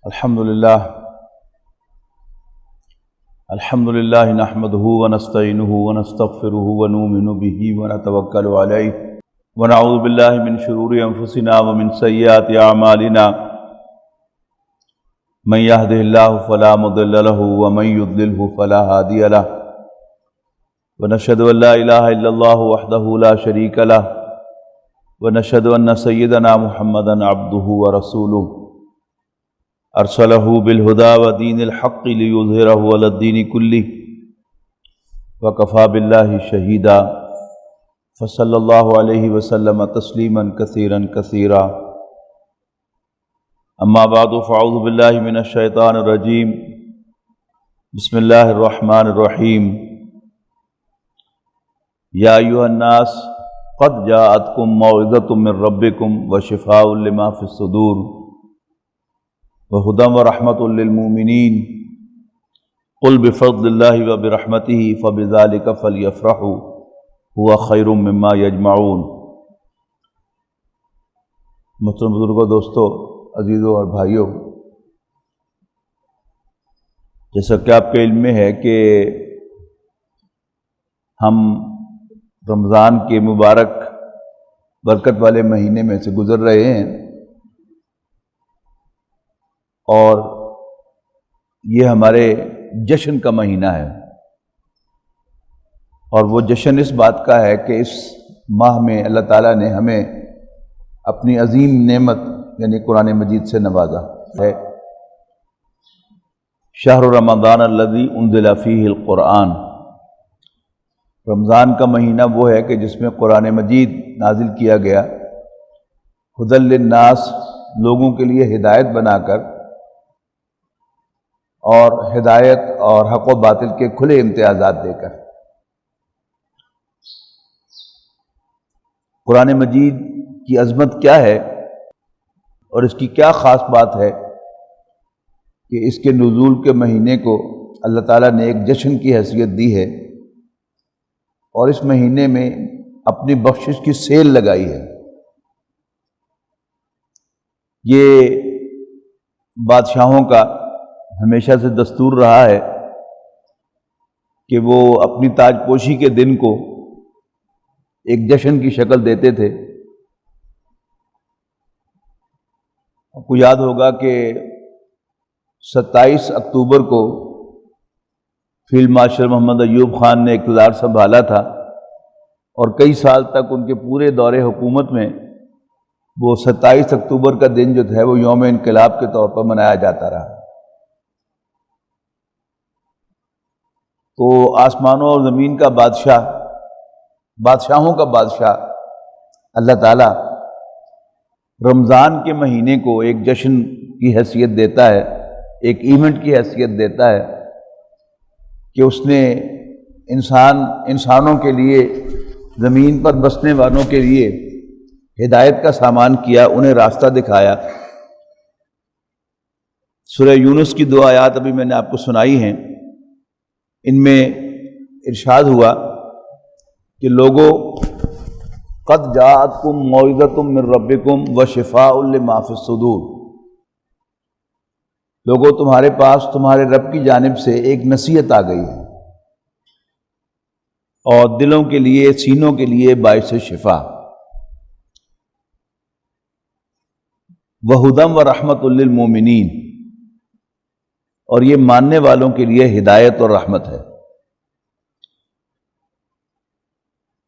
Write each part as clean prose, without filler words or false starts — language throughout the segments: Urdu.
الحمد للہ نحمده ونستعینه ونستغفره ونؤمن به ونتوکل علیہ ونعوذ باللہ من شرور انفسنا ومن سیئات اعمالنا من يهده اللہ فلا مضل له ومن يضلله فلا هادی له ونشهد ان لا الہ الا اللہ وحدہ لا شریک له ونشهد ان سیدنا محمدا عبدہ ورسولہ ارسلہ بالہدی ودین الحق لیظہرہ علی الدین کلہ وکفی باللہ شہیدا فصلی اللہ علیہ وسلم تسلیما کثیرا کثیرا اما بعد فاعوذ باللہ من الشیطان الرجیم بسم اللہ الرحمن الرحیم یا ایھا الناس قد جاءتکم موعظۃ من ربکم وشفاء لما فی الصدور وہدی ورحمۃ للمؤمنین قل بفضل اللہ وبرحمتہ فبذلک فلیفرحوا هو خیر مما یجمعون۔ محترم بزرگوں، دوستو، عزیزوں اور بھائیوں، جیسا کہ آپ کے علم میں ہے کہ ہم رمضان کے مبارک برکت والے مہینے میں سے گزر رہے ہیں، اور یہ ہمارے جشن کا مہینہ ہے، اور وہ جشن اس بات کا ہے کہ اس ماہ میں اللہ تعالیٰ نے ہمیں اپنی عظیم نعمت یعنی قرآن مجید سے نوازا ہے۔ شہر رمضان الذی انزل فیہ القرآن، رمضان کا مہینہ وہ ہے کہ جس میں قرآن مجید نازل کیا گیا، ھدی للناس، لوگوں کے لیے ہدایت بنا کر، اور ہدایت اور حق و باطل کے کھلے امتیازات دے کر۔ قرآن مجید کی عظمت کیا ہے اور اس کی کیا خاص بات ہے کہ اس کے نزول کے مہینے کو اللہ تعالیٰ نے ایک جشن کی حیثیت دی ہے، اور اس مہینے میں اپنی بخشش کی سیل لگائی ہے۔ یہ بادشاہوں کا ہمیشہ سے دستور رہا ہے کہ وہ اپنی تاج پوشی کے دن کو ایک جشن کی شکل دیتے تھے۔ آپ کو یاد ہوگا کہ 27 اکتوبر کو فیلڈ مارشل محمد ایوب خان نے اقتدار سنبھالا تھا، اور کئی سال تک ان کے پورے دور حکومت میں وہ 27 اکتوبر کا دن جو تھا وہ یوم انقلاب کے طور پر منایا جاتا رہا۔ تو آسمانوں اور زمین کا بادشاہ، بادشاہوں کا بادشاہ اللہ تعالیٰ رمضان کے مہینے کو ایک جشن کی حیثیت دیتا ہے، ایک ایونٹ کی حیثیت دیتا ہے کہ اس نے انسانوں کے لیے، زمین پر بسنے والوں کے لیے ہدایت کا سامان کیا، انہیں راستہ دکھایا۔ سورہ یونس کی 2 آیات ابھی میں نے آپ کو سنائی ہیں، ان میں ارشاد ہوا کہ لوگوں قد جاءتکم موعظۃ من ربکم وشفاء لما فی الصدور، لوگوں تمہارے پاس تمہارے رب کی جانب سے ایک نصیحت آ گئی ہے، اور دلوں کے لیے، سینوں کے لیے باعث شفا، وہدی ورحمۃ للمؤمنین، اور یہ ماننے والوں کے لیے ہدایت اور رحمت ہے۔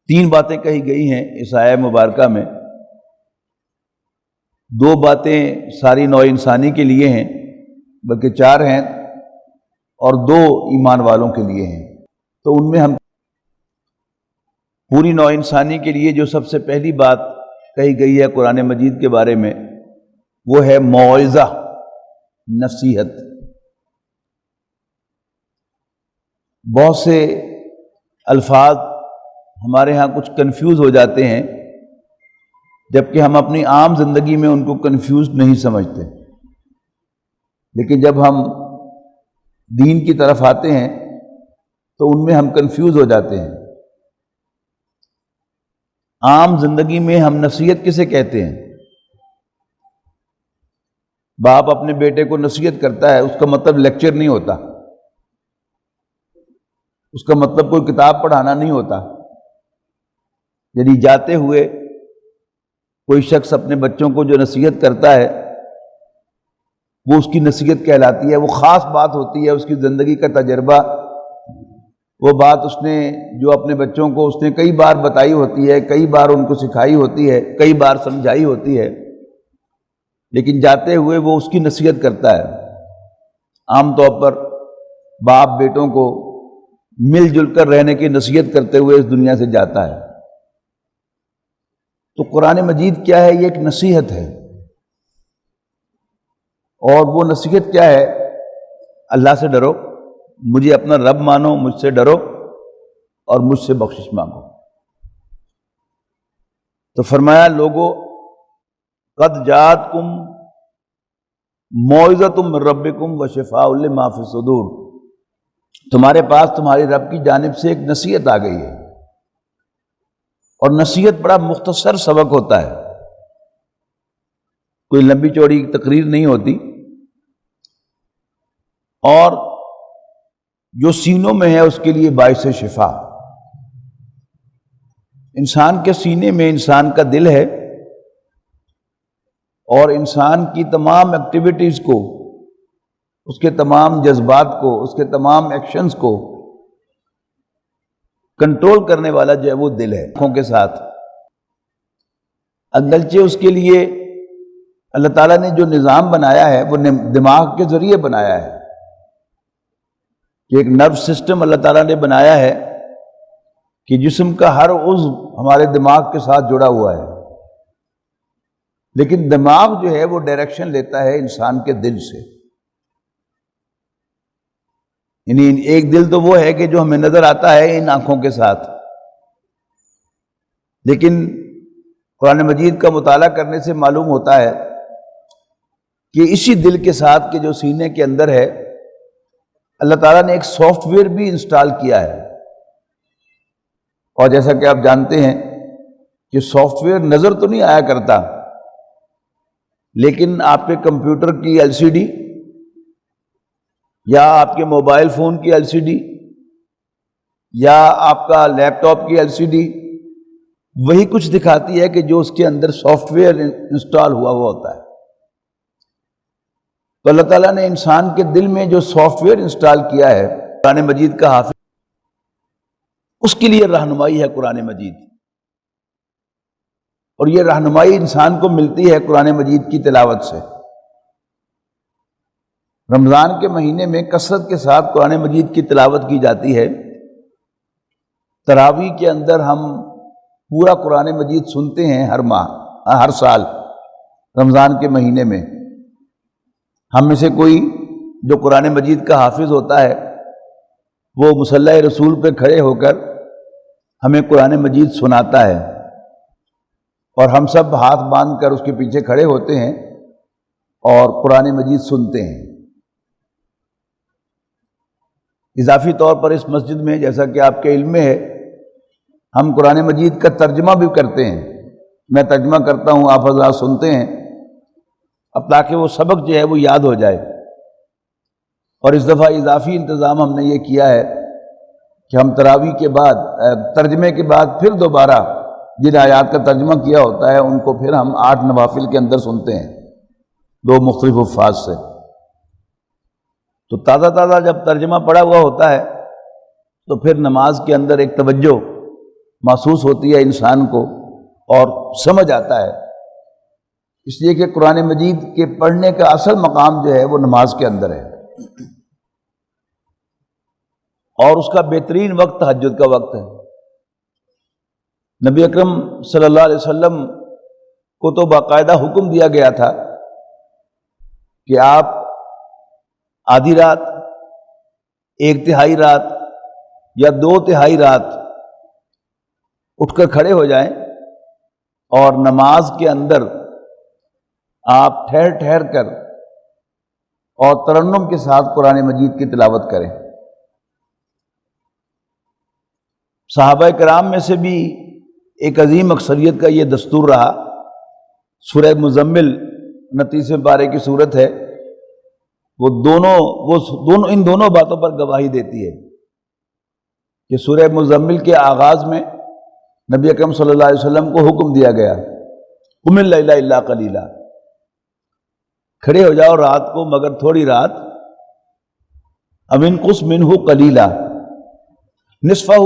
3 باتیں کہی گئی ہیں اس آیہ مبارکہ میں، 2 باتیں ساری نوع انسانی کے لیے ہیں، بلکہ 4 ہیں، اور 2 ایمان والوں کے لیے ہیں۔ تو ان میں ہم پوری نوع انسانی کے لیے جو سب سے پہلی بات کہی گئی ہے قرآن مجید کے بارے میں، وہ ہے موعظہ، نصیحت۔ بہت سے الفاظ ہمارے ہاں کچھ کنفیوز ہو جاتے ہیں، جبکہ ہم اپنی عام زندگی میں ان کو کنفیوز نہیں سمجھتے، لیکن جب ہم دین کی طرف آتے ہیں تو ان میں ہم کنفیوز ہو جاتے ہیں۔ عام زندگی میں ہم نصیحت کسے کہتے ہیں؟ باپ اپنے بیٹے کو نصیحت کرتا ہے، اس کا مطلب لیکچر نہیں ہوتا، اس کا مطلب کوئی کتاب پڑھانا نہیں ہوتا۔ یعنی جاتے ہوئے کوئی شخص اپنے بچوں کو جو نصیحت کرتا ہے وہ اس کی نصیحت کہلاتی ہے، وہ خاص بات ہوتی ہے، اس کی زندگی کا تجربہ، وہ بات اس نے جو اپنے بچوں کو اس نے کئی بار بتائی ہوتی ہے، کئی بار ان کو سکھائی ہوتی ہے، کئی بار سمجھائی ہوتی ہے، لیکن جاتے ہوئے وہ اس کی نصیحت کرتا ہے۔ عام طور پر باپ بیٹوں کو مل جل کر رہنے کی نصیحت کرتے ہوئے اس دنیا سے جاتا ہے۔ تو قرآن مجید کیا ہے؟ یہ ایک نصیحت ہے، اور وہ نصیحت کیا ہے؟ اللہ سے ڈرو، مجھے اپنا رب مانو، مجھ سے ڈرو اور مجھ سے بخشش مانگو۔ تو فرمایا لوگو قد جاءتکم موعظۃ من ربکم وشفاء لما فی الصدور، تمہارے پاس تمہاری رب کی جانب سے ایک نصیحت آ گئی ہے، اور نصیحت بڑا مختصر سبق ہوتا ہے، کوئی لمبی چوڑی تقریر نہیں ہوتی، اور جو سینوں میں ہے اس کے لیے باعث شفا۔ انسان کے سینے میں انسان کا دل ہے، اور انسان کی تمام ایکٹیویٹیز کو، اس کے تمام جذبات کو، اس کے تمام ایکشنز کو کنٹرول کرنے والا جو ہے وہ دل ہے، آنکھوں کے ساتھ۔ اگرچہ اس کے لیے اللہ تعالیٰ نے جو نظام بنایا ہے وہ دماغ کے ذریعے بنایا ہے، کہ ایک نرو سسٹم اللہ تعالیٰ نے بنایا ہے کہ جسم کا ہر عضو ہمارے دماغ کے ساتھ جڑا ہوا ہے، لیکن دماغ جو ہے وہ ڈائریکشن لیتا ہے انسان کے دل سے۔ یعنی ایک دل تو وہ ہے کہ جو ہمیں نظر آتا ہے ان آنکھوں کے ساتھ، لیکن قرآن مجید کا مطالعہ کرنے سے معلوم ہوتا ہے کہ اسی دل کے ساتھ کے جو سینے کے اندر ہے، اللہ تعالیٰ نے ایک سافٹ ویئر بھی انسٹال کیا ہے، اور جیسا کہ آپ جانتے ہیں کہ سافٹ ویئر نظر تو نہیں آیا کرتا، لیکن آپ کے کمپیوٹر کی ایل سی ڈی یا آپ کے موبائل فون کی ایل سی ڈی یا آپ کا لیپ ٹاپ کی ایل سی ڈی وہی کچھ دکھاتی ہے کہ جو اس کے اندر سافٹ ویئر انسٹال ہوا ہوتا ہے۔ تو اللہ تعالیٰ نے انسان کے دل میں جو سافٹ ویئر انسٹال کیا ہے، قرآن مجید کا حافظ، اس کے لیے رہنمائی ہے قرآن مجید، اور یہ رہنمائی انسان کو ملتی ہے قرآن مجید کی تلاوت سے۔ رمضان کے مہینے میں کثرت کے ساتھ قرآن مجید کی تلاوت کی جاتی ہے۔ تراویح کے اندر ہم پورا قرآن مجید سنتے ہیں ہر ماہ، ہر سال رمضان کے مہینے میں۔ ہم میں سے کوئی جو قرآن مجید کا حافظ ہوتا ہے وہ مصلی رسول پہ کھڑے ہو کر ہمیں قرآن مجید سناتا ہے، اور ہم سب ہاتھ باندھ کر اس کے پیچھے کھڑے ہوتے ہیں اور قرآن مجید سنتے ہیں۔ اضافی طور پر اس مسجد میں، جیسا کہ آپ کے علم میں ہے، ہم قرآن مجید کا ترجمہ بھی کرتے ہیں۔ میں ترجمہ کرتا ہوں، آپ حضرات سنتے ہیں، اب تاکہ وہ سبق جو ہے وہ یاد ہو جائے۔ اور اس دفعہ اضافی انتظام ہم نے یہ کیا ہے کہ ہم تراویح کے بعد، ترجمے کے بعد پھر دوبارہ جن آیات کا ترجمہ کیا ہوتا ہے ان کو پھر ہم 8 نوافل کے اندر سنتے ہیں، 2 مختلف الفاظ سے۔ تو تازہ تازہ جب ترجمہ پڑھا ہوا ہوتا ہے تو پھر نماز کے اندر ایک توجہ محسوس ہوتی ہے انسان کو، اور سمجھ آتا ہے، اس لیے کہ قرآن مجید کے پڑھنے کا اصل مقام جو ہے وہ نماز کے اندر ہے، اور اس کا بہترین وقت تہجد کا وقت ہے۔ نبی اکرم صلی اللہ علیہ وسلم کو تو باقاعدہ حکم دیا گیا تھا کہ آپ آدھی رات، 1/3 رات یا 2/3 رات اٹھ کر کھڑے ہو جائیں، اور نماز کے اندر آپ ٹھہر ٹھہر کر اور ترنم کے ساتھ قرآن مجید کی تلاوت کریں۔ صحابہ کرام میں سے بھی ایک عظیم اکثریت کا یہ دستور رہا۔ سورہ مزمل 29 پارے کی صورت ہے، وہ دونوں ان دونوں باتوں پر گواہی دیتی ہے کہ سورہ مزمل کے آغاز میں نبی اکرم صلی اللہ علیہ وسلم کو حکم دیا گیا، قم اللیل الا قلیلا، کھڑے ہو جاؤ رات کو مگر تھوڑی رات، او انقص منہ قلیلا، نصفہ،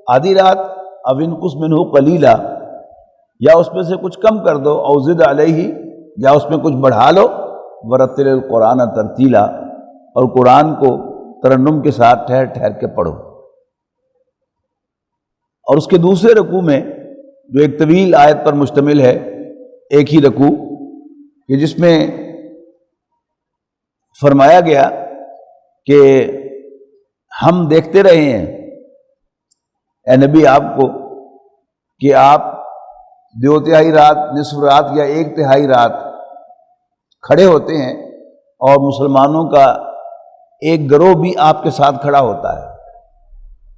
آدھی رات، او انقص منہ قلیلا، یا اس میں سے کچھ کم کر دو، او زد علیہ، یا اس میں کچھ بڑھا لو، ورتل القرآن ترتیلا، اور قرآن کو ترنم کے ساتھ ٹھہر ٹھہر کے پڑھو۔ اور اس کے دوسرے رکوع میں جو ایک طویل آیت پر مشتمل ہے، ایک ہی رکوع کہ جس میں فرمایا گیا کہ ہم دیکھتے رہے ہیں اے نبی آپ کو کہ آپ 2/3 رات، نصف رات یا 1/3 رات کھڑے ہوتے ہیں اور مسلمانوں کا ایک گروہ بھی آپ کے ساتھ کھڑا ہوتا ہے۔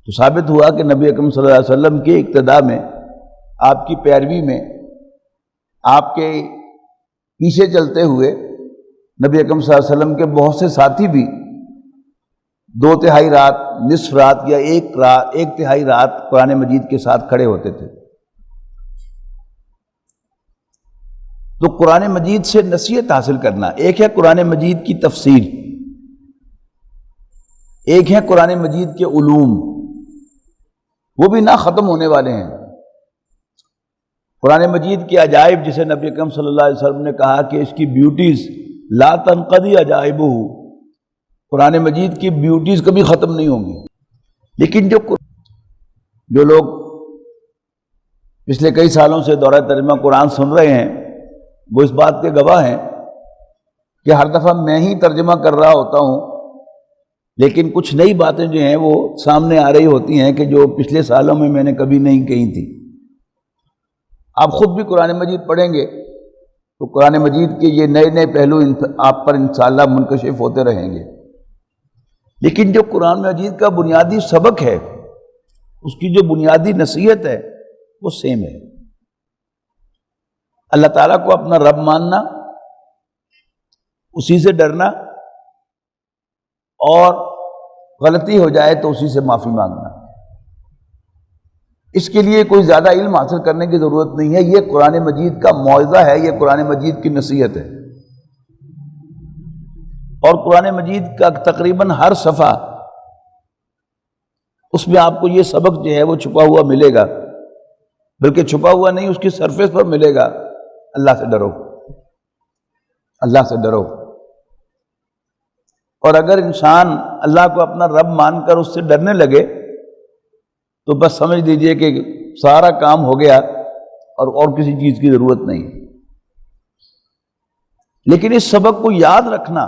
تو ثابت ہوا کہ نبی اکرم صلی اللہ علیہ وسلم کے اقتداء میں، آپ کی پیروی میں، آپ کے پیچھے چلتے ہوئے نبی اکرم صلی اللہ علیہ وسلم کے بہت سے ساتھی بھی 2/3 رات، نصف رات یا 1/3 رات قرآن مجید کے ساتھ کھڑے ہوتے تھے۔ تو قرآن مجید سے نصیحت حاصل کرنا، ایک ہے قرآن مجید کی تفسیر، ایک ہے قرآن مجید کے علوم، وہ بھی نہ ختم ہونے والے ہیں۔ قرآن مجید کے عجائب، جسے نبی اکرم صلی اللہ علیہ وسلم نے کہا کہ اس کی بیوٹیز لا تنقضی عجائبہ، قرآن مجید کی بیوٹیز کبھی ختم نہیں ہوں گی۔ لیکن جو لوگ پچھلے کئی سالوں سے دورہ ترجمہ قرآن سن رہے ہیں، وہ اس بات کے گواہ ہیں کہ ہر دفعہ میں ہی ترجمہ کر رہا ہوتا ہوں، لیکن کچھ نئی باتیں جو ہیں وہ سامنے آ رہی ہوتی ہیں کہ جو پچھلے سالوں میں نے کبھی نہیں کہی تھی۔ آپ خود بھی قرآن مجید پڑھیں گے تو قرآن مجید کے یہ نئے نئے پہلو آپ پر انشاءاللہ منکشف ہوتے رہیں گے۔ لیکن جو قرآن مجید کا بنیادی سبق ہے، اس کی جو بنیادی نصیحت ہے، وہ سیم ہے۔ اللہ تعالیٰ کو اپنا رب ماننا، اسی سے ڈرنا، اور غلطی ہو جائے تو اسی سے معافی مانگنا۔ اس کے لیے کوئی زیادہ علم حاصل کرنے کی ضرورت نہیں ہے، یہ قرآن مجید کا معجزہ ہے، یہ قرآن مجید کی نصیحت ہے۔ اور قرآن مجید کا تقریباً ہر صفحہ، اس میں آپ کو یہ سبق جو ہے وہ چھپا ہوا ملے گا، بلکہ چھپا ہوا نہیں، اس کی سرفیس پر ملے گا۔ اللہ سے ڈرو، اللہ سے ڈرو۔ اور اگر انسان اللہ کو اپنا رب مان کر اس سے ڈرنے لگے تو بس سمجھ لیجئے کہ سارا کام ہو گیا اور کسی چیز کی ضرورت نہیں۔ لیکن اس سبق کو یاد رکھنا،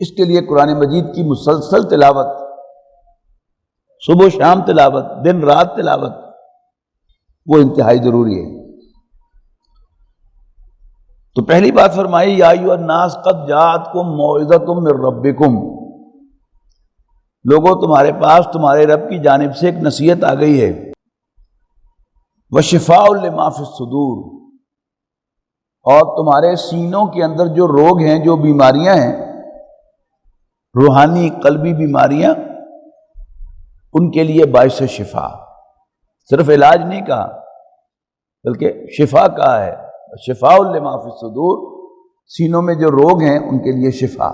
اس کے لیے قرآن مجید کی مسلسل تلاوت، صبح و شام تلاوت، دن رات تلاوت، وہ انتہائی ضروری ہے۔ تو پہلی بات فرمائی، یا ایھا الناس قد جاءتکم موعظۃ من ربکم، لوگوں تمہارے پاس تمہارے رب کی جانب سے ایک نصیحت آ گئی ہے، وشفاء لما فی الصدور، اور تمہارے سینوں کے اندر جو روگ ہیں، جو بیماریاں ہیں، روحانی قلبی بیماریاں، ان کے لیے باعث شفا، صرف علاج نہیں کہا بلکہ شفا کہا ہے، شفاء لما فی الصدور، سینوں میں جو روگ ہیں ان کے لیے شفا۔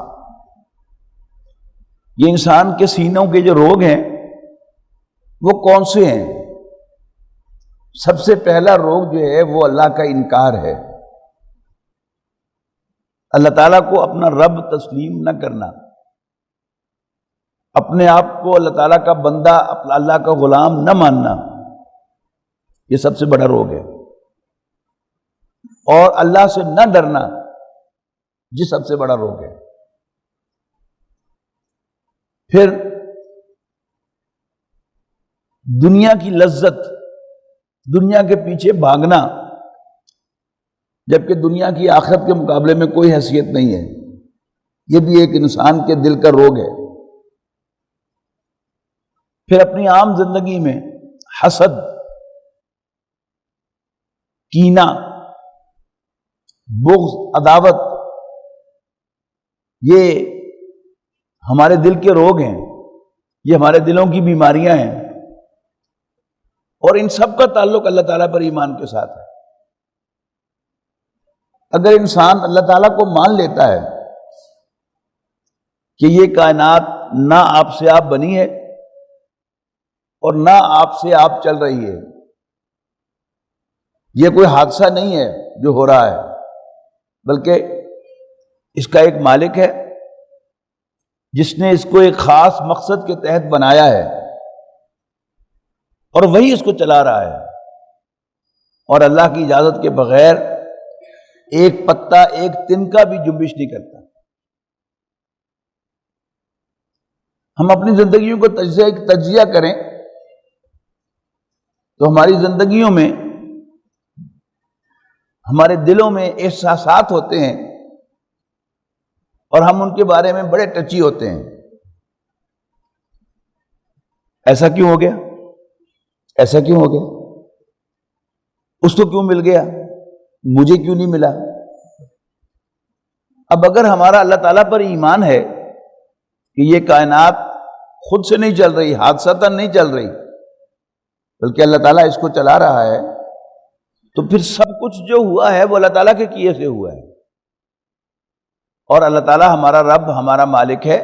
یہ انسان کے سینوں کے جو روگ ہیں وہ کون سے ہیں؟ سب سے پہلا روگ جو ہے وہ اللہ کا انکار ہے، اللہ تعالیٰ کو اپنا رب تسلیم نہ کرنا، اپنے آپ کو اللہ تعالیٰ کا بندہ، اللہ کا غلام نہ ماننا، یہ سب سے بڑا روگ ہے۔ اور اللہ سے نہ ڈرنا، یہ سب سے بڑا روگ ہے۔ پھر دنیا کی لذت، دنیا کے پیچھے بھاگنا، جبکہ دنیا کی آخرت کے مقابلے میں کوئی حیثیت نہیں ہے، یہ بھی ایک انسان کے دل کا روگ ہے۔ پھر اپنی عام زندگی میں حسد، کینہ، بغض، عداوت، یہ ہمارے دل کے روگ ہیں، یہ ہمارے دلوں کی بیماریاں ہیں، اور ان سب کا تعلق اللہ تعالیٰ پر ایمان کے ساتھ ہے۔ اگر انسان اللہ تعالیٰ کو مان لیتا ہے کہ یہ کائنات نہ آپ سے آپ بنی ہے اور نہ آپ سے آپ چل رہی ہے، یہ کوئی حادثہ نہیں ہے جو ہو رہا ہے، بلکہ اس کا ایک مالک ہے جس نے اس کو ایک خاص مقصد کے تحت بنایا ہے، اور وہی اس کو چلا رہا ہے، اور اللہ کی اجازت کے بغیر ایک پتا، ایک تنکا بھی جنبش نہیں کرتا۔ ہم اپنی زندگیوں کو تجزیہ کریں تو ہماری زندگیوں میں، ہمارے دلوں میں احساسات ہوتے ہیں، اور ہم ان کے بارے میں بڑے ٹچی ہوتے ہیں۔ ایسا کیوں ہو گیا؟ ایسا کیوں ہو گیا؟ اس کو کیوں مل گیا، مجھے کیوں نہیں ملا؟ اب اگر ہمارا اللہ تعالیٰ پر ایمان ہے کہ یہ کائنات خود سے نہیں چل رہی، حادثتاً نہیں چل رہی، بلکہ اللہ تعالیٰ اس کو چلا رہا ہے، تو پھر سب کچھ جو ہوا ہے وہ اللہ تعالیٰ کے کیے سے ہوا ہے، اور اللہ تعالیٰ ہمارا رب، ہمارا مالک ہے،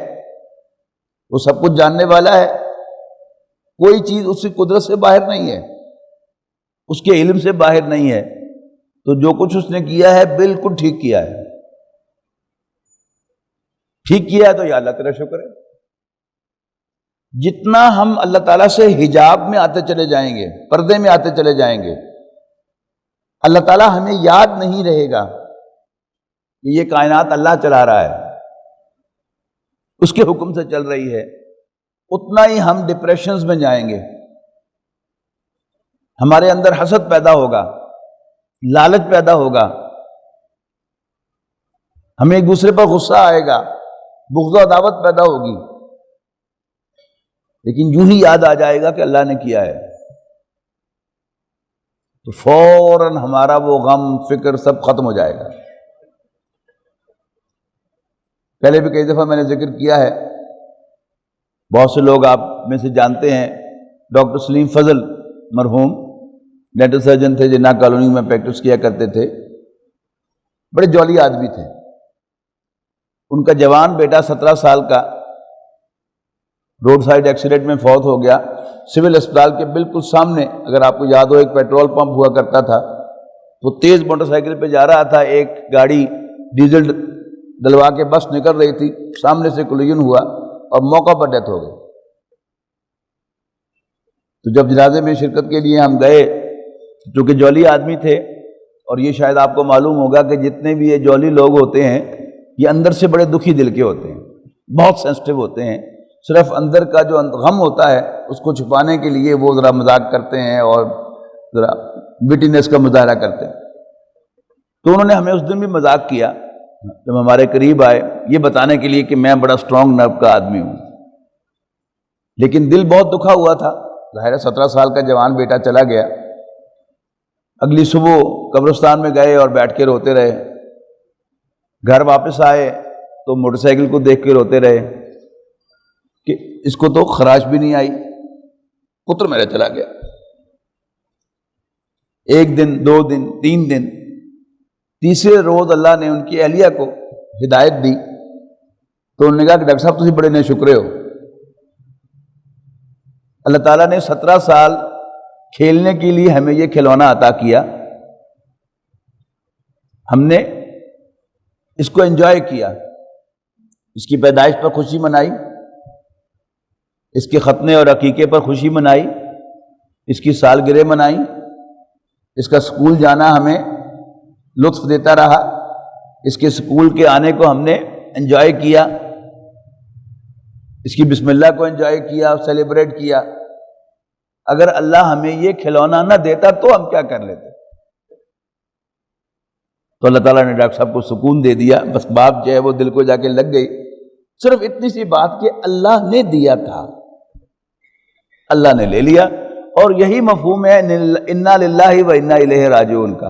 وہ سب کچھ جاننے والا ہے، کوئی چیز اس کی قدرت سے باہر نہیں ہے، اس کے علم سے باہر نہیں ہے، تو جو کچھ اس نے کیا ہے بالکل ٹھیک کیا ہے۔ ٹھیک کیا ہے تو یا اللہ تیرا شکر ہے۔ جتنا ہم اللہ تعالیٰ سے حجاب میں آتے چلے جائیں گے، پردے میں آتے چلے جائیں گے، اللہ تعالیٰ ہمیں یاد نہیں رہے گا کہ یہ کائنات اللہ چلا رہا ہے، اس کے حکم سے چل رہی ہے، اتنا ہی ہم ڈپریشنز میں جائیں گے، ہمارے اندر حسد پیدا ہوگا، لالچ پیدا ہوگا، ہمیں ایک دوسرے پر غصہ آئے گا، بغض و عداوت پیدا ہوگی، لیکن یوں ہی یاد آ جائے گا کہ اللہ نے کیا ہے تو فوراً ہمارا وہ غم، فکر سب ختم ہو جائے گا۔ پہلے بھی کئی دفعہ میں نے ذکر کیا ہے، بہت سے لوگ آپ میں سے جانتے ہیں، ڈاکٹر سلیم فضل مرحوم ڈینٹل سرجن تھے، جناح کالونی میں پریکٹس کیا کرتے تھے، بڑے جولی آدمی تھے۔ ان کا جوان بیٹا 17 سال کا روڈ سائڈ ایکسیڈنٹ میں فوت ہو گیا۔ سول اسپتال کے بالکل سامنے، اگر آپ کو یاد ہو، ایک پیٹرول پمپ ہوا کرتا تھا، وہ تیز موٹر سائیکل پہ جا رہا تھا، ایک گاڑی ڈیزل ڈلوا کے بس نکل رہی تھی، سامنے سے کولیجن ہوا اور موقع پر ڈیتھ ہو گئی۔ تو جب جنازے میں شرکت کے لیے ہم گئے، چونکہ جولی آدمی تھے، اور یہ شاید آپ کو معلوم ہوگا کہ جتنے بھی یہ جولی لوگ ہوتے ہیں یہ اندر سے بڑے دکھی دل کے ہوتے ہیں، بہت سینسٹیو ہوتے ہیں، صرف اندر کا جو غم ہوتا ہے اس کو چھپانے کے لیے وہ ذرا مذاق کرتے ہیں اور ذرا وٹینس کا مظاہرہ کرتے ہیں۔ تو انہوں نے ہمیں اس دن بھی مذاق کیا جب ہمارے قریب آئے، یہ بتانے کے لیے کہ میں بڑا اسٹرانگ نرو کا آدمی ہوں، لیکن دل بہت دکھا ہوا تھا۔ ظاہر ہے 17 سال کا جوان بیٹا چلا گیا۔ اگلی صبح قبرستان میں گئے اور بیٹھ کے روتے رہے، گھر واپس آئے تو موٹر سائیکل کو دیکھ کے روتے رہے کہ اس کو تو خراش بھی نہیں آئی، پتر میرا چلا گیا۔ ایک دن، 2 دن، 3 دن، تیسرے روز اللہ نے ان کی اہلیہ کو ہدایت دی تو انہوں نے کہا کہ ڈاکٹر صاحب تسی بڑے ناشکرے ہو، اللہ تعالیٰ نے 17 سال کھیلنے کے لیے ہمیں یہ کھلونا عطا کیا، ہم نے اس کو انجوائے کیا، اس کی پیدائش پر خوشی منائی، اس کے ختنے اور عقیقے پر خوشی منائی، اس کی سالگرہ منائی، اس کا اسکول جانا ہمیں لطف دیتا رہا، اس کے اسکول کے آنے کو ہم نے انجوائے کیا، اس کی بسم اللہ کو انجوائے کیا، سیلیبریٹ کیا۔ اگر اللہ ہمیں یہ کھلونا نہ دیتا تو ہم کیا کر لیتے؟ تو اللہ تعالیٰ نے ڈاکٹر صاحب کو سکون دے دیا، بس بات جو ہے وہ دل کو جا کے لگ گئی، صرف اتنی سی بات کہ اللہ نے دیا تھا، اللہ نے لے لیا، اور یہی مفہوم ہے انا للہ و انا الیہ راجعون کا،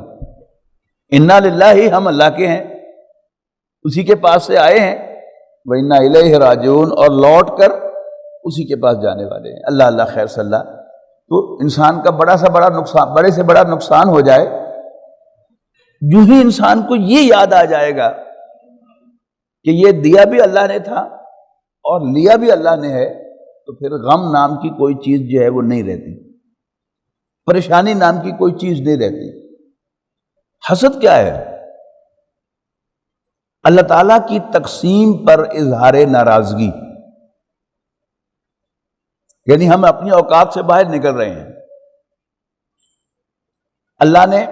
انا للہ، ہم اللہ کے ہیں، اسی کے پاس سے آئے ہیں، وَإِنَّا إِلَيْهِ راجعون، اور لوٹ کر اسی کے پاس جانے والے ہیں۔ اللہ اللہ خیر صلی اللہ۔ تو انسان کا بڑے سے بڑا نقصان ہو جائے، جو ہی انسان کو یہ یاد آ جائے گا کہ یہ دیا بھی اللہ نے تھا اور لیا بھی اللہ نے ہے، تو پھر غم نام کی کوئی چیز جو ہے وہ نہیں رہتی، پریشانی نام کی کوئی چیز نہیں رہتی۔ حسد کیا ہے؟ اللہ تعالیٰ کی تقسیم پر اظہار ناراضگی، یعنی ہم اپنی اوقات سے باہر نکل رہے ہیں۔ اللہ نے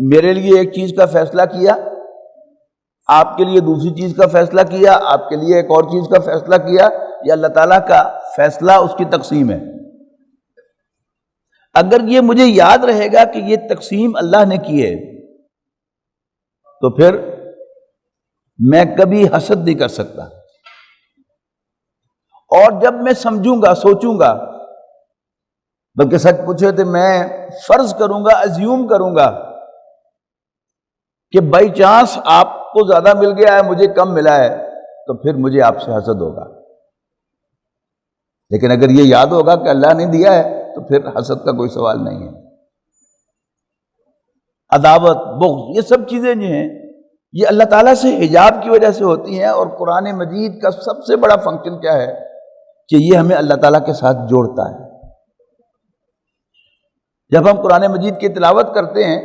میرے لیے ایک چیز کا فیصلہ کیا، آپ کے لیے دوسری چیز کا فیصلہ کیا، آپ کے لیے ایک اور چیز کا فیصلہ کیا، یہ اللہ تعالیٰ کا فیصلہ، اس کی تقسیم ہے۔ اگر یہ مجھے یاد رہے گا کہ یہ تقسیم اللہ نے کی ہے، تو پھر میں کبھی حسد نہیں کر سکتا۔ اور جب میں سمجھوں گا، سوچوں گا، بلکہ سچ پوچھے تو میں فرض کروں گا، ازیوم کروں گا کہ بائی چانس آپ کو زیادہ مل گیا ہے، مجھے کم ملا ہے، تو پھر مجھے آپ سے حسد ہوگا۔ لیکن اگر یہ یاد ہوگا کہ اللہ نے دیا ہے، تو پھر حسد کا کوئی سوال نہیں ہے۔ عداوت، بغض، یہ سب چیزیں جو ہیں یہ اللہ تعالیٰ سے حجاب کی وجہ سے ہوتی ہیں، اور قرآن مجید کا سب سے بڑا فنکشن کیا ہے کہ یہ ہمیں اللہ تعالیٰ کے ساتھ جوڑتا ہے۔ جب ہم قرآن مجید کی تلاوت کرتے ہیں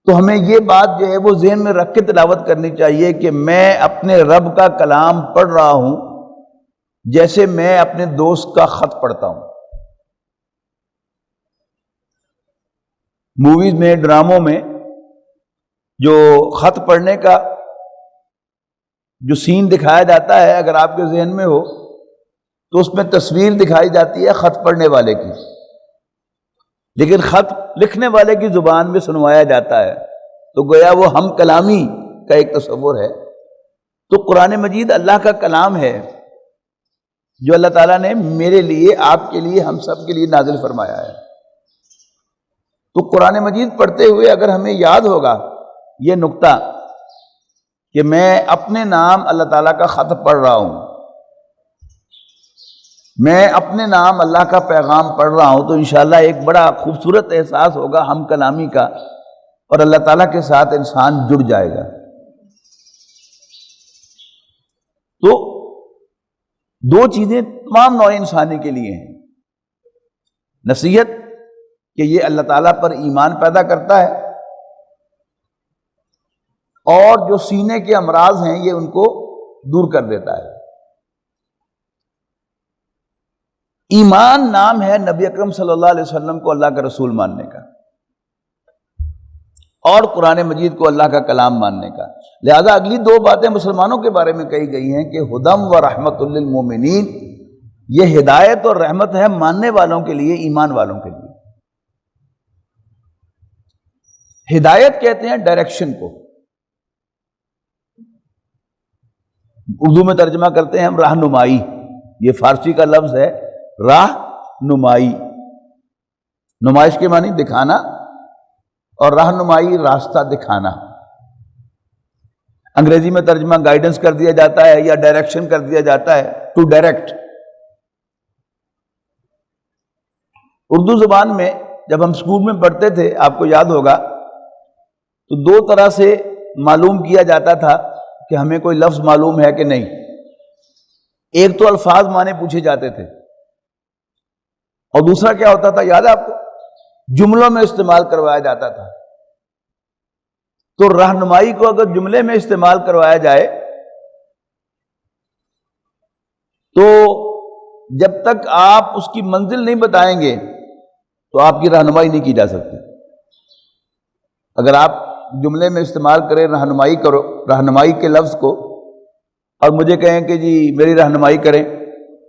تو ہمیں یہ بات جو ہے وہ ذہن میں رکھ کے تلاوت کرنی چاہیے کہ میں اپنے رب کا کلام پڑھ رہا ہوں جیسے میں اپنے دوست کا خط پڑھتا ہوں۔ موویز میں، ڈراموں میں جو خط پڑھنے کا جو سین دکھایا جاتا ہے، اگر آپ کے ذہن میں ہو تو اس میں تصویر دکھائی جاتی ہے خط پڑھنے والے کی، لیکن خط لکھنے والے کی زبان میں سنوایا جاتا ہے، تو گویا وہ ہم کلامی کا ایک تصور ہے۔ تو قرآن مجید اللہ کا کلام ہے جو اللہ تعالیٰ نے میرے لیے، آپ کے لیے، ہم سب کے لیے نازل فرمایا ہے۔ تو قرآن مجید پڑھتے ہوئے اگر ہمیں یاد ہوگا یہ نقطہ کہ میں اپنے نام اللہ تعالیٰ کا خط پڑھ رہا ہوں، میں اپنے نام اللہ کا پیغام پڑھ رہا ہوں، تو انشاءاللہ ایک بڑا خوبصورت احساس ہوگا ہم کلامی کا، اور اللہ تعالیٰ کے ساتھ انسان جڑ جائے گا۔ تو دو چیزیں تمام نوع انسانی کے لیے ہیں، نصیحت کہ یہ اللہ تعالیٰ پر ایمان پیدا کرتا ہے، اور جو سینے کے امراض ہیں یہ ان کو دور کر دیتا ہے۔ ایمان نام ہے نبی اکرم صلی اللہ علیہ وسلم کو اللہ کا رسول ماننے کا، اور قرآن مجید کو اللہ کا کلام ماننے کا۔ لہذا اگلی دو باتیں مسلمانوں کے بارے میں کہی گئی ہیں کہ ہدم و رحمت للمومنین، یہ ہدایت اور رحمت ہے ماننے والوں کے لیے، ایمان والوں کے لیے۔ ہدایت کہتے ہیں ڈائریکشن کو، اردو میں ترجمہ کرتے ہیں ہم راہنمائی، یہ فارسی کا لفظ ہے راہ نمائی۔ نمائش کے معنی دکھانا، اور رہنمائی راستہ دکھانا۔ انگریزی میں ترجمہ گائیڈنس کر دیا جاتا ہے یا ڈائریکشن کر دیا جاتا ہے، ٹو ڈائریکٹ۔ اردو زبان میں جب ہم اسکول میں پڑھتے تھے، آپ کو یاد ہوگا، تو دو طرح سے معلوم کیا جاتا تھا کہ ہمیں کوئی لفظ معلوم ہے کہ نہیں۔ ایک تو الفاظ معنی پوچھے جاتے تھے، اور دوسرا کیا ہوتا تھا یاد ہے آپ کو؟ جملوں میں استعمال کروایا جاتا تھا۔ تو رہنمائی کو اگر جملے میں استعمال کروایا جائے تو جب تک آپ اس کی منزل نہیں بتائیں گے تو آپ کی رہنمائی نہیں کی جا سکتی۔ اگر آپ جملے میں استعمال کریں رہنمائی کرو، رہنمائی کے لفظ کو، اور مجھے کہیں کہ جی میری رہنمائی کریں،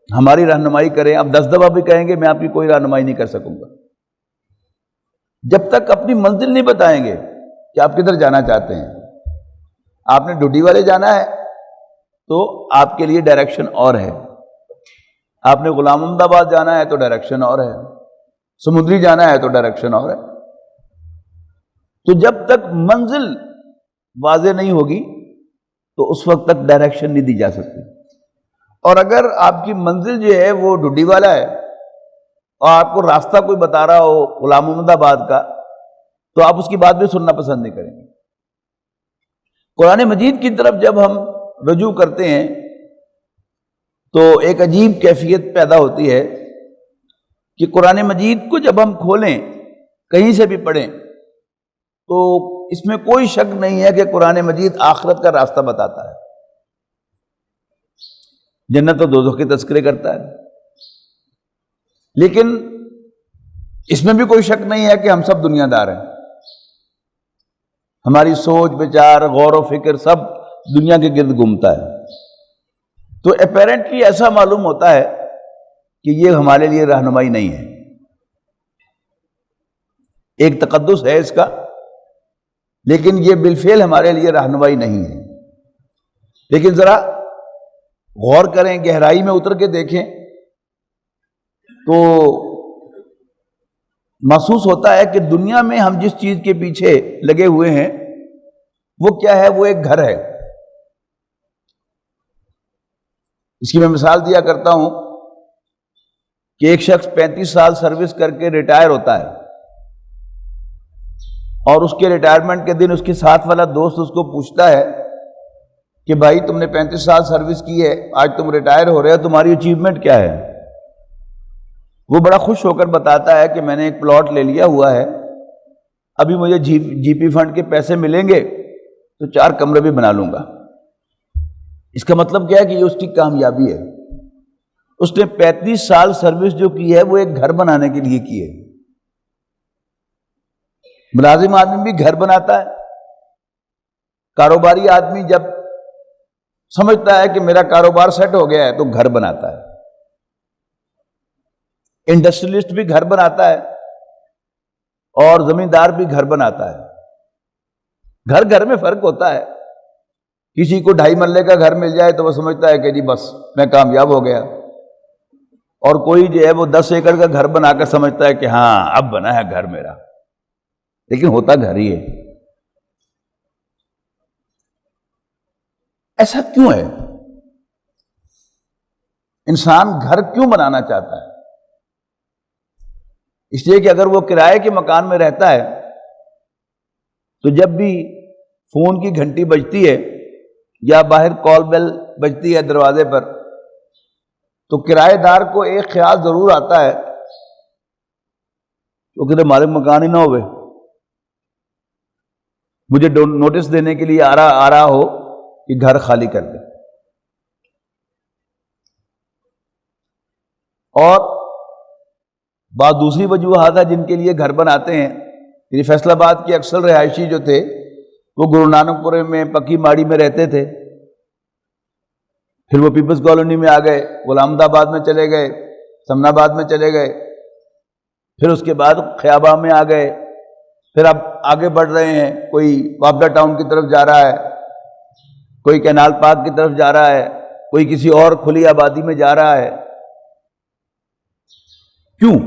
ہماری رہنمائی کریں، اب 10 دفعہ بھی کہیں گے میں آپ کی کوئی رہنمائی نہیں کر سکوں گا۔ جب تک اپنی منزل نہیں بتائیں گے کہ آپ کدھر جانا چاہتے ہیں۔ آپ نے ڈوڈی والے جانا ہے تو آپ کے لیے ڈائریکشن اور ہے، آپ نے غلام محمد آباد جانا ہے تو ڈائریکشن اور ہے، سمندری جانا ہے تو ڈائریکشن اور ہے۔ تو جب تک منزل واضح نہیں ہوگی تو اس وقت تک ڈائریکشن نہیں دی جا سکتی. اور اگر آپ کی منزل جو ہے وہ ڈڈی والا ہے اور آپ کو راستہ کوئی بتا رہا ہو غلام محمد آباد کا, تو آپ اس کی بات بھی سننا پسند نہیں کریں گے. قرآن مجید کی طرف جب ہم رجوع کرتے ہیں تو ایک عجیب کیفیت پیدا ہوتی ہے کہ قرآن مجید کو جب ہم کھولیں, کہیں سے بھی پڑھیں, تو اس میں کوئی شک نہیں ہے کہ قرآن مجید آخرت کا راستہ بتاتا ہے, جنت و دوزخ کے تذکرے کرتا ہے. لیکن اس میں بھی کوئی شک نہیں ہے کہ ہم سب دنیا دار ہیں, ہماری سوچ بچار غور و فکر سب دنیا کے گرد گھومتا ہے. تو اپیرنٹلی ایسا معلوم ہوتا ہے کہ یہ ہمارے لیے رہنمائی نہیں ہے. ایک تقدس ہے اس کا, لیکن یہ بالفعل ہمارے لیے رہنمائی نہیں ہے. لیکن ذرا غور کریں, گہرائی میں اتر کے دیکھیں تو محسوس ہوتا ہے کہ دنیا میں ہم جس چیز کے پیچھے لگے ہوئے ہیں وہ کیا ہے, وہ ایک گھر ہے. اس کی میں مثال دیا کرتا ہوں کہ ایک شخص 35 سال سروس کر کے ریٹائر ہوتا ہے اور اس کے ریٹائرمنٹ کے دن اس کے ساتھ والا دوست اس کو پوچھتا ہے کہ بھائی تم نے 35 سال سروس کی ہے, آج تم ریٹائر ہو رہے ہو, تمہاری اچیومنٹ کیا ہے؟ وہ بڑا خوش ہو کر بتاتا ہے کہ میں نے ایک پلاٹ لے لیا ہوا ہے, ابھی مجھے جی پی فنڈ کے پیسے ملیں گے تو 4 کمرے بھی بنا لوں گا. اس کا مطلب کیا ہے کہ یہ اس کی کامیابی ہے. اس نے 35 سال سروس جو کی ہے وہ ایک گھر بنانے کے لیے کی ہے. ملازم آدمی بھی گھر بناتا ہے, کاروباری آدمی جب سمجھتا ہے کہ میرا کاروبار سیٹ ہو گیا ہے تو گھر بناتا ہے. انڈسٹریلسٹ بھی گھر بناتا ہے اور زمیندار بھی گھر بناتا ہے. گھر گھر میں فرق ہوتا ہے. کسی کو 2.5 مرلے کا گھر مل جائے تو وہ سمجھتا ہے کہ جی بس میں کامیاب ہو گیا, اور کوئی جو ہے وہ 10 ایکڑ کا گھر بنا کر سمجھتا ہے کہ ہاں اب بنا ہے گھر میرا, لیکن ہوتا گھر ہی ہے. ایسا کیوں ہے؟ انسان گھر کیوں بنانا چاہتا ہے؟ اس لیے کہ اگر وہ کرائے کے مکان میں رہتا ہے تو جب بھی فون کی گھنٹی بجتی ہے یا باہر کال بیل بجتی ہے دروازے پر, تو کرائے دار کو ایک خیال ضرور آتا ہے کہ مالک مکان ہی نہ ہوئے, مجھے نوٹس دینے کے لیے آ رہا ہو کہ گھر خالی کر دے. اور بعض دوسری وجوہات ہیں جن کے لیے گھر بناتے ہیں. یعنی فیصل آباد کے اکثر رہائشی جو تھے وہ گرو نانک پورے میں پکی ماڑی میں رہتے تھے, پھر وہ پیپلز کالونی میں آ گئے, غلام آباد میں چلے گئے, سمن آباد میں چلے گئے, پھر اس کے بعد خیابہ میں آ گئے, پھر اب آگے بڑھ رہے ہیں, کوئی وابڈا ٹاؤن کی طرف جا رہا ہے, کوئی کینال پارک کی طرف جا رہا ہے, کوئی کسی اور کھلی آبادی میں جا رہا ہے. کیوں؟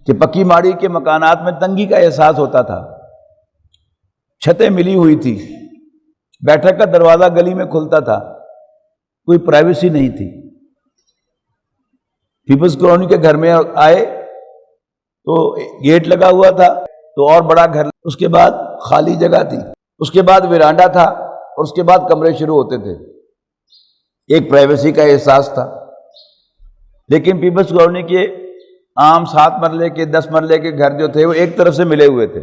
کہ پکی ماڑی کے مکانات میں تنگی کا احساس ہوتا تھا, چھتیں ملی ہوئی تھی, بیٹھک کا دروازہ گلی میں کھلتا تھا, کوئی پرائیویسی نہیں تھی. پیپلز کالونی کے گھر میں آئے تو گیٹ لگا ہوا تھا تو اور بڑا گھر, اس کے بعد خالی جگہ تھی, اس کے بعد ویرانڈا تھا, اور اس کے بعد کمرے شروع ہوتے تھے. ایک پرائیویسی کا احساس تھا. لیکن پیپلز کالونی کے عام 7 مرلے کے 10 مرلے کے گھر جو تھے وہ ایک طرف سے ملے ہوئے تھے.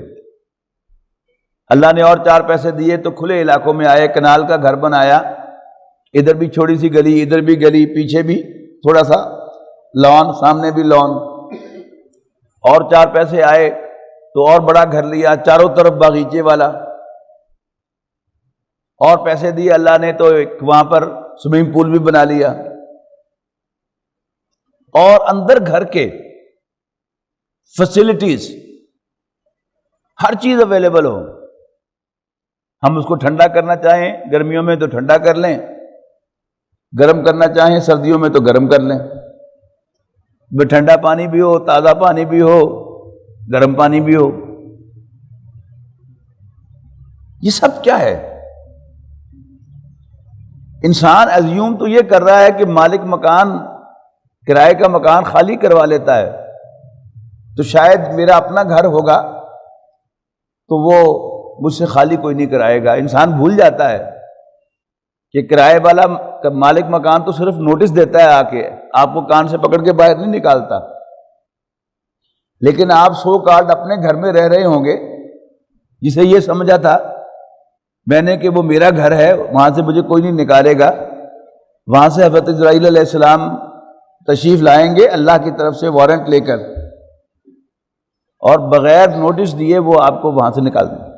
اللہ نے اور 4 پیسے دیے تو کھلے علاقوں میں آئے, کنال کا گھر بنایا, ادھر بھی چھوٹی سی گلی, ادھر بھی گلی, پیچھے بھی تھوڑا سا لان, سامنے بھی لان. اور 4 پیسے آئے تو اور بڑا گھر لیا, چاروں طرف باغیچے والا. اور پیسے دیے اللہ نے تو وہاں پر سوئمنگ پول بھی بنا لیا. اور اندر گھر کے فیسلٹیز ہر چیز اویلیبل ہو. ہم اس کو ٹھنڈا کرنا چاہیں گرمیوں میں تو ٹھنڈا کر لیں, گرم کرنا چاہیں سردیوں میں تو گرم کر لیں. ٹھنڈا پانی بھی ہو, تازہ پانی بھی ہو, گرم پانی بھی ہو. یہ سب کیا ہے؟ انسان ازیوم تو یہ کر رہا ہے کہ مالک مکان کرائے کا مکان خالی کروا لیتا ہے تو شاید میرا اپنا گھر ہوگا تو وہ مجھ سے خالی کوئی نہیں کرائے گا. انسان بھول جاتا ہے کہ کرائے والا مالک مکان تو صرف نوٹس دیتا ہے، آ کے آپ کو کان سے پکڑ کے باہر نہیں نکالتا. لیکن آپ سو کارڈ اپنے گھر میں رہ رہے ہوں گے، جسے یہ سمجھا تھا میں نے کہ وہ میرا گھر ہے، وہاں سے مجھے کوئی نہیں نکالے گا. وہاں سے حضرت جبرائیل علیہ السلام تشریف لائیں گے اللہ کی طرف سے وارنٹ لے کر، اور بغیر نوٹس دیے وہ آپ کو وہاں سے نکال دیں گے.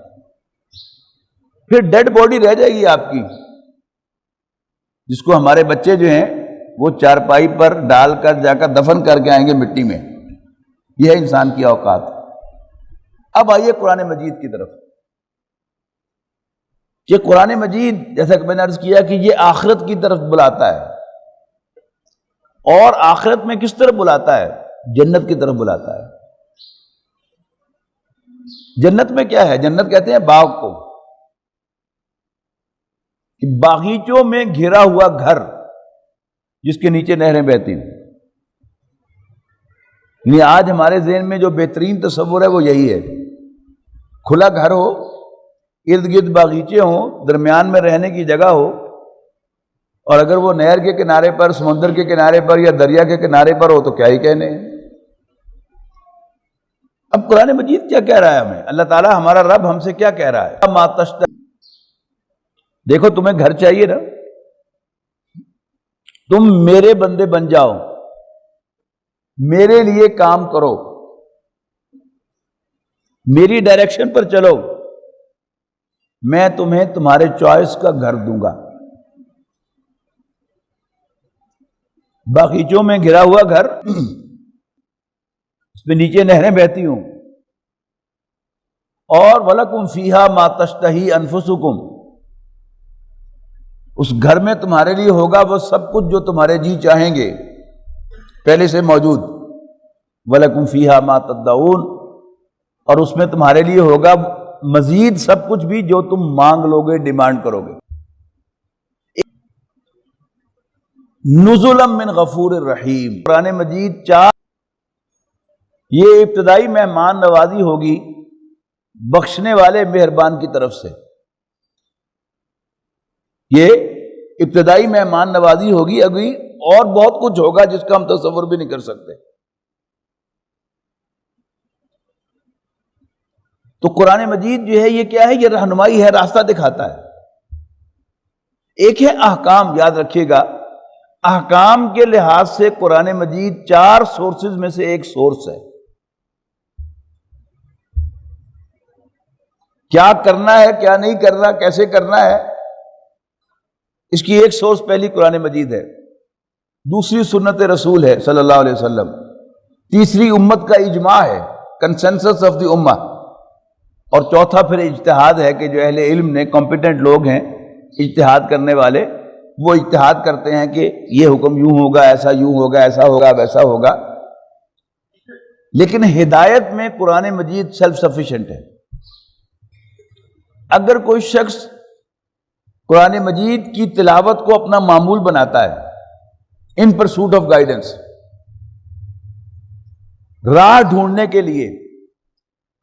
پھر ڈیڈ باڈی رہ جائے گی آپ کی، جس کو ہمارے بچے جو ہیں وہ چارپائی پر ڈال کر جا کر دفن کر کے آئیں گے مٹی میں. یہ ہے انسان کی اوقات. اب آئیے قرآن مجید کی طرف. یہ قرآن مجید جیسا کہ میں نے عرض کیا کہ یہ آخرت کی طرف بلاتا ہے، اور آخرت میں کس طرف بلاتا ہے؟ جنت کی طرف بلاتا ہے. جنت میں کیا ہے؟ جنت کہتے ہیں باغ کو، کہ باغیچوں میں گھرا ہوا گھر جس کے نیچے نہریں بہتی ہیں. یعنی آج ہمارے ذہن میں جو بہترین تصور ہے وہ یہی ہے، کھلا گھر ہو، ارد گرد باغیچے ہوں، درمیان میں رہنے کی جگہ ہو، اور اگر وہ نہر کے کنارے پر، سمندر کے کنارے پر یا دریا کے کنارے پر ہو تو کیا ہی کہنے. اب قرآن مجید کیا کہہ رہا ہے ہمیں؟ اللہ تعالیٰ ہمارا رب ہم سے کیا کہہ رہا ہے؟ ما تشتہی، دیکھو تمہیں گھر چاہیے نا، تم میرے بندے بن جاؤ، میرے لیے کام کرو، میری ڈائریکشن پر چلو، میں تمہیں تمہارے چوائس کا گھر دوں گا. باغیچوں میں گھرا ہوا گھر، اس میں نیچے نہریں بہتی ہوں، اور وَلَكُمْ فِيهَا مَا تَشْتَهِي أَنفُسُكُمْ، اس گھر میں تمہارے لیے ہوگا وہ سب کچھ جو تمہارے جی چاہیں گے پہلے سے موجود. وَلَكُمْ فِيهَا مَا تَدَّعُونَ، اور اس میں تمہارے لیے ہوگا مزید سب کچھ بھی جو تم مانگ لو گے، ڈیمانڈ کرو گے. نزلا من غفور الرحیم. قرآن مجید یہ ابتدائی مہمان نوازی ہوگی بخشنے والے مہربان کی طرف سے. یہ ابتدائی مہمان نوازی ہوگی، ابھی اور بہت کچھ ہوگا جس کا ہم تصور بھی نہیں کر سکتے. تو قرآن مجید جو ہے یہ کیا ہے؟ یہ رہنمائی ہے، راستہ دکھاتا ہے. ایک ہے احکام، یاد رکھیے گا احکام کے لحاظ سے قرآن مجید 4 سورسز میں سے ایک سورس ہے. کیا کرنا ہے، کیا نہیں کرنا، کیسے کرنا ہے، اس کی ایک سورس پہلی قرآن مجید ہے، دوسری سنت رسول ہے صلی اللہ علیہ وسلم، تیسری امت کا اجماع ہے، کنسنسس آف دی امہ، اور چوتھا پھر اجتہاد ہے کہ جو اہل علم نے، کمپیٹنٹ لوگ ہیں اجتہاد کرنے والے، وہ اجتہاد کرتے ہیں کہ یہ حکم یوں ہوگا، ایسا یوں ہوگا، ایسا ہوگا، ویسا ہوگا. لیکن ہدایت میں قرآن مجید سیلف سفیشینٹ ہے. اگر کوئی شخص قرآن مجید کی تلاوت کو اپنا معمول بناتا ہے ان پرسوٹ آف گائیڈنس، راہ ڈھونڈنے کے لیے،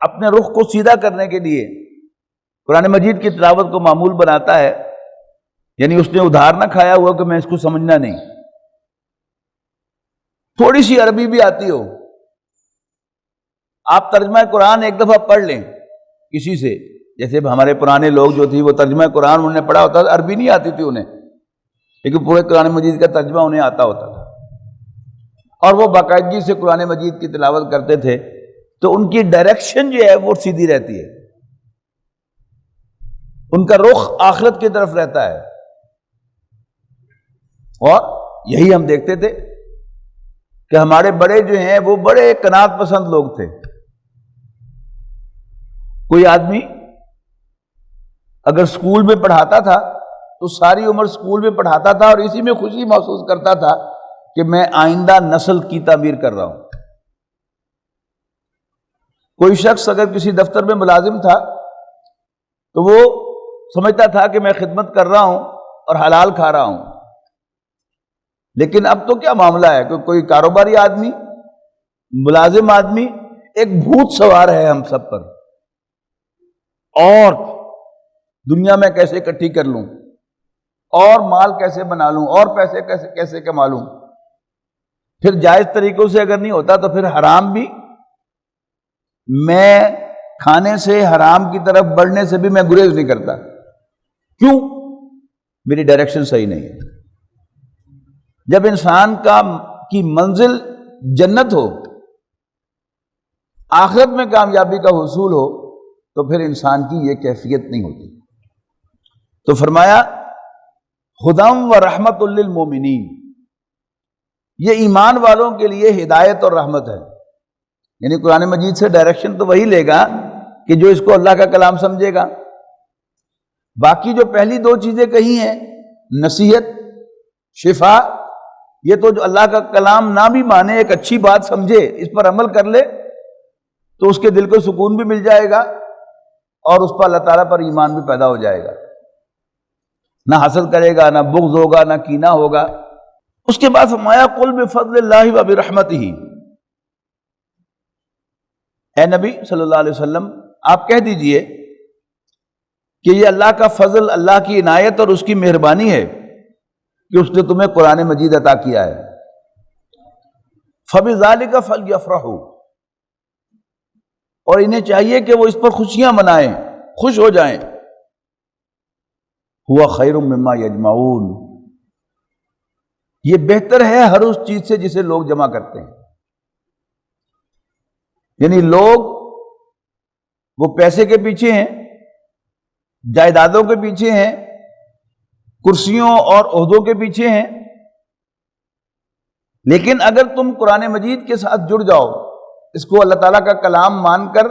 اپنے رخ کو سیدھا کرنے کے لیے قرآن مجید کی تلاوت کو معمول بناتا ہے، یعنی اس نے ادھار نہ کھایا ہوا کہ میں اس کو سمجھنا نہیں، تھوڑی سی عربی بھی آتی ہو، آپ ترجمہ قرآن ایک دفعہ پڑھ لیں کسی سے، جیسے ہمارے پرانے لوگ جو تھے وہ ترجمہ قرآن انہوں نے پڑھا ہوتا تھا، عربی نہیں آتی تھی انہیں، لیکن پورے قرآن مجید کا ترجمہ انہیں آتا ہوتا تھا، اور وہ باقاعدگی سے قرآن مجید کی تلاوت کرتے تھے، تو ان کی ڈائریکشن جو ہے وہ سیدھی رہتی ہے، ان کا رخ آخرت کی طرف رہتا ہے. اور یہی ہم دیکھتے تھے کہ ہمارے بڑے جو ہیں وہ بڑے قناعت پسند لوگ تھے. کوئی آدمی اگر سکول میں پڑھاتا تھا تو ساری عمر سکول میں پڑھاتا تھا اور اسی میں خوشی محسوس کرتا تھا کہ میں آئندہ نسل کی تعمیر کر رہا ہوں. کوئی شخص اگر کسی دفتر میں ملازم تھا تو وہ سمجھتا تھا کہ میں خدمت کر رہا ہوں اور حلال کھا رہا ہوں، لیکن اب تو کیا معاملہ ہے کہ کوئی کاروباری آدمی، ملازم آدمی، ایک بھوت سوار ہے ہم سب پر، اور دنیا میں کیسے اکٹھی کر لوں، اور مال کیسے بنا لوں، اور پیسے کیسے کما لوں۔ پھر جائز طریقوں سے اگر نہیں ہوتا تو پھر حرام بھی، میں کھانے سے حرام کی طرف بڑھنے سے بھی میں گریز نہیں کرتا۔ کیوں؟ میری ڈائریکشن صحیح نہیں ہے۔ جب انسان کی منزل جنت ہو، آخرت میں کامیابی کا حصول ہو، تو پھر انسان کی یہ کیفیت نہیں ہوتی۔ تو فرمایا ہدی و رحمت للمومنین، یہ ایمان والوں کے لیے ہدایت اور رحمت ہے۔ یعنی قرآن مجید سے ڈائریکشن تو وہی لے گا کہ جو اس کو اللہ کا کلام سمجھے گا۔ باقی جو پہلی دو چیزیں کہی ہیں، نصیحت، شفا، یہ تو جو اللہ کا کلام نہ بھی مانے، ایک اچھی بات سمجھے، اس پر عمل کر لے، تو اس کے دل کو سکون بھی مل جائے گا اور اس پر اللہ تعالیٰ پر ایمان بھی پیدا ہو جائے گا، نہ حسد کرے گا، نہ بغض ہوگا، نہ کینہ ہوگا۔ اس کے بعد فرمایا قل بفضل اللہ وبرحمتہ، اے نبی صلی اللہ علیہ وسلم آپ کہہ دیجئے کہ یہ اللہ کا فضل، اللہ کی عنایت اور اس کی مہربانی ہے کہ اس نے تمہیں قرآن مجید عطا کیا ہے۔ فَبِذَلِكَ فَلْيَفْرَحُوا، اور انہیں چاہیے کہ وہ اس پر خوشیاں منائیں، خوش ہو جائیں۔ هُوَ خَيْرٌ مِّمَّا يَجْمَعُونَ، یہ بہتر ہے ہر اس چیز سے جسے لوگ جمع کرتے ہیں۔ یعنی لوگ وہ پیسے کے پیچھے ہیں، جائیدادوں کے پیچھے ہیں، کرسیوں اور عہدوں کے پیچھے ہیں، لیکن اگر تم قرآن مجید کے ساتھ جڑ جاؤ، اس کو اللہ تعالیٰ کا کلام مان کر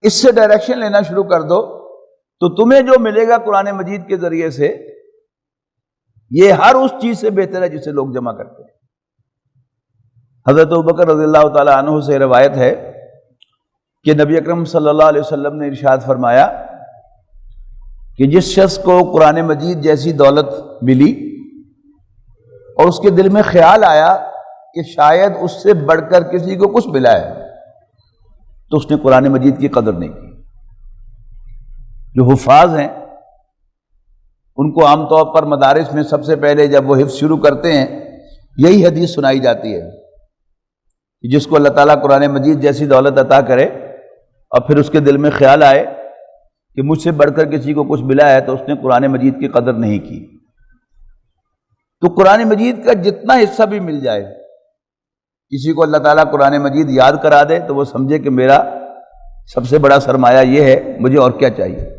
اس سے ڈائریکشن لینا شروع کر دو، تو تمہیں جو ملے گا قرآن مجید کے ذریعے سے، یہ ہر اس چیز سے بہتر ہے جسے لوگ جمع کرتے ہیں۔ حضرت ابوبکر رضی اللہ تعالیٰ عنہ سے روایت ہے کہ نبی اکرم صلی اللہ علیہ وسلم نے ارشاد فرمایا کہ جس شخص کو قرآن مجید جیسی دولت ملی اور اس کے دل میں خیال آیا کہ شاید اس سے بڑھ کر کسی کو کچھ ملا ہے، تو اس نے قرآن مجید کی قدر نہیں کی۔ جو حفاظ ہیں ان کو عام طور پر مدارس میں سب سے پہلے جب وہ حفظ شروع کرتے ہیں یہی حدیث سنائی جاتی ہے، جس کو اللہ تعالیٰ قرآن مجید جیسی دولت عطا کرے اور پھر اس کے دل میں خیال آئے کہ مجھ سے بڑھ کر کسی کو کچھ ملا ہے، تو اس نے قرآن مجید کی قدر نہیں کی۔ تو قرآن مجید کا جتنا حصہ بھی مل جائے، کسی کو اللہ تعالیٰ قرآن مجید یاد کرا دے تو وہ سمجھے کہ میرا سب سے بڑا سرمایہ یہ ہے، مجھے اور کیا چاہیے۔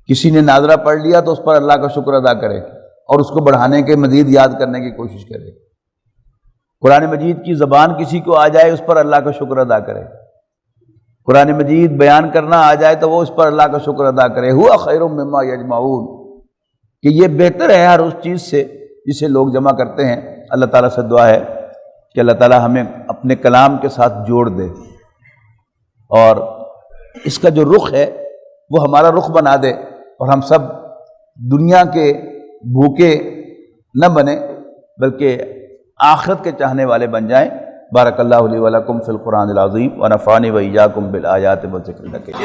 کسی نے ناظرہ پڑھ لیا تو اس پر اللہ کا شکر ادا کرے اور اس کو بڑھانے کے مزید یاد کرنے کی کوشش کرے۔ قرآن مجید کی زبان کسی کو آ جائے اس پر اللہ کا شکر ادا کرے۔ قرآن مجید بیان کرنا آ جائے تو وہ اس پر اللہ کا شکر ادا کرے۔ ہوا خیر مما یجمعون، کہ یہ بہتر ہے ہر اس چیز سے جسے لوگ جمع کرتے ہیں۔ اللہ تعالیٰ سے دعا ہے کہ اللہ تعالیٰ ہمیں اپنے کلام کے ساتھ جوڑ دے اور اس کا جو رخ ہے وہ ہمارا رخ بنا دے، اور ہم سب دنیا کے بھوکے نہ بنیں بلکہ آخرت کے چاہنے والے بن جائیں۔ بارک اللہ لی ولکم فی القرآن العظیم ونفعنی وإیاکم بالآیات والذکر الحکیم۔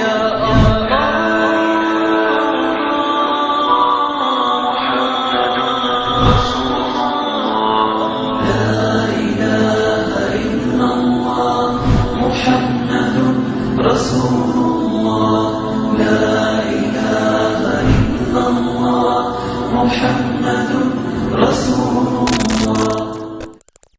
رسول اللہ